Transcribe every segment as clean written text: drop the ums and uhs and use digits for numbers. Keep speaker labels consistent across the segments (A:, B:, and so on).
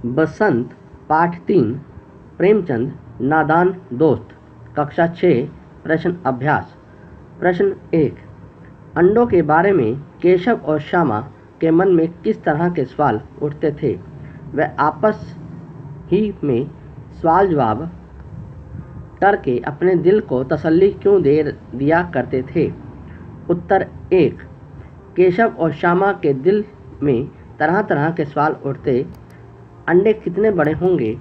A: बसंत पाठ 3 प्रेमचंद नादान दोस्त कक्षा 6 प्रश्न अभ्यास। प्रश्न 1। अंडों के बारे में केशव और श्यामा के मन में किस तरह के सवाल उठते थे? वे आपस ही में सवाल जवाब करके अपने दिल को तसल्ली क्यों दे दिया करते थे? उत्तर 1। केशव और श्यामा के दिल में तरह तरह के सवाल उठते। अंडे कितने बड़े होंगे?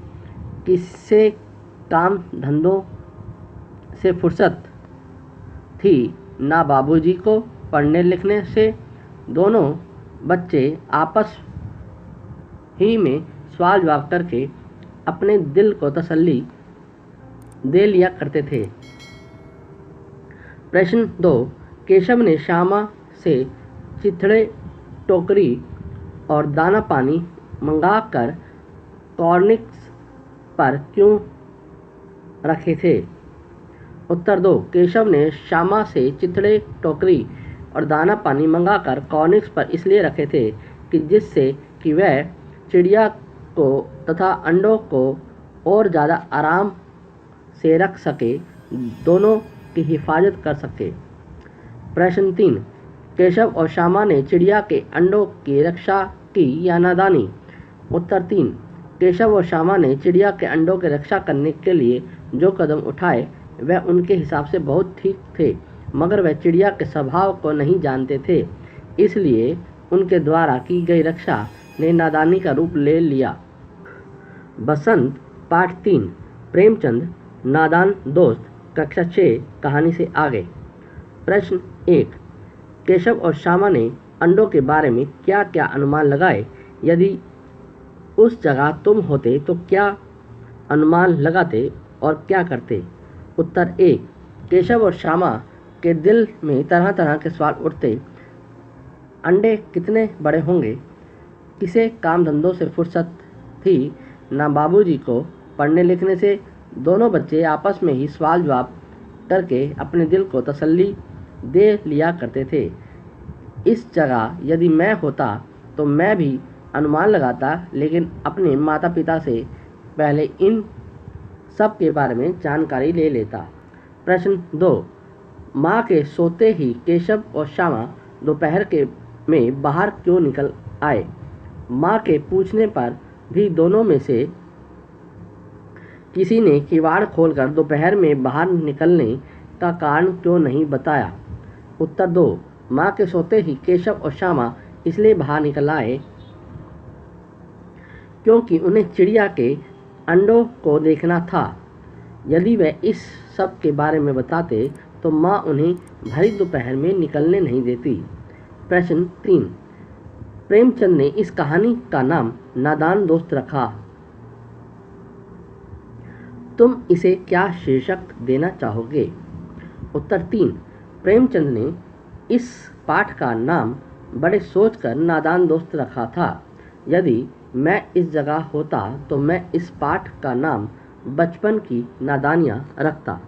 A: किससे काम धंधों से फुर्सत थी? ना बाबूजी को पढ़ने लिखने से? दोनों बच्चे आपस ही में सवाल जवाब करके अपने दिल को तसल्ली दे लिया करते थे। प्रश्न 2। केशव ने श्यामा से चिथड़े, टोकरी और दाना पानी मंगाकर कॉर्निक्स पर क्यों रखे थे? उत्तर 2। केशव ने श्यामा से चिथड़े, टोकरी और दाना पानी मंगाकर कॉर्निक्स पर इसलिए रखे थे कि जिससे कि वह चिड़िया को तथा अंडों को और ज़्यादा आराम से रख सके, दोनों की हिफाजत कर सके। प्रश्न 3। केशव और श्यामा ने चिड़िया के अंडों की रक्षा की या नादानी? उत्तर 3। केशव और श्यामा ने चिड़िया के अंडों की रक्षा करने के लिए जो कदम उठाए वह उनके हिसाब से बहुत ठीक थे, मगर वह चिड़िया के स्वभाव को नहीं जानते थे, इसलिए उनके द्वारा की गई रक्षा ने नादानी का रूप ले लिया। बसंत पाठ 3 प्रेमचंद नादान दोस्त कक्षा 6 कहानी से आगे। प्रश्न 1। केशव और श्यामा ने अंडों के बारे में क्या क्या अनुमान लगाए? यदि उस जगह तुम होते तो क्या अनुमान लगाते और क्या करते? उत्तर 1। केशव और श्यामा के दिल में तरह तरह के सवाल उठते। अंडे कितने बड़े होंगे? किसे काम धंधों से फुर्सत थी? ना बाबूजी को पढ़ने लिखने से? दोनों बच्चे आपस में ही सवाल जवाब करके अपने दिल को तसल्ली दे लिया करते थे। इस जगह यदि मैं होता तो मैं भी अनुमान लगाता, लेकिन अपने माता पिता से पहले इन सब के बारे में जानकारी ले लेता। प्रश्न 2। माँ के सोते ही केशव और श्यामा दोपहर के में बाहर क्यों निकल आए? माँ के पूछने पर भी दोनों में से किसी ने किवाड़ खोलकर दोपहर में बाहर निकलने का कारण क्यों नहीं बताया? उत्तर 2। माँ के सोते ही केशव और श्यामा इसलिए बाहर निकल आए क्योंकि उन्हें चिड़िया के अंडों को देखना था। यदि वे इस सब के बारे में बताते तो माँ उन्हें भरी दोपहर में निकलने नहीं देती। प्रश्न 3। प्रेमचंद ने इस कहानी का नाम नादान दोस्त रखा। तुम इसे क्या शीर्षक देना चाहोगे? उत्तर 3। प्रेमचंद ने इस पाठ का नाम बड़े सोचकर नादान दोस्त रखा था। यदि मैं इस जगह होता तो मैं इस पाठ का नाम बचपन की नादानियाँ रखता।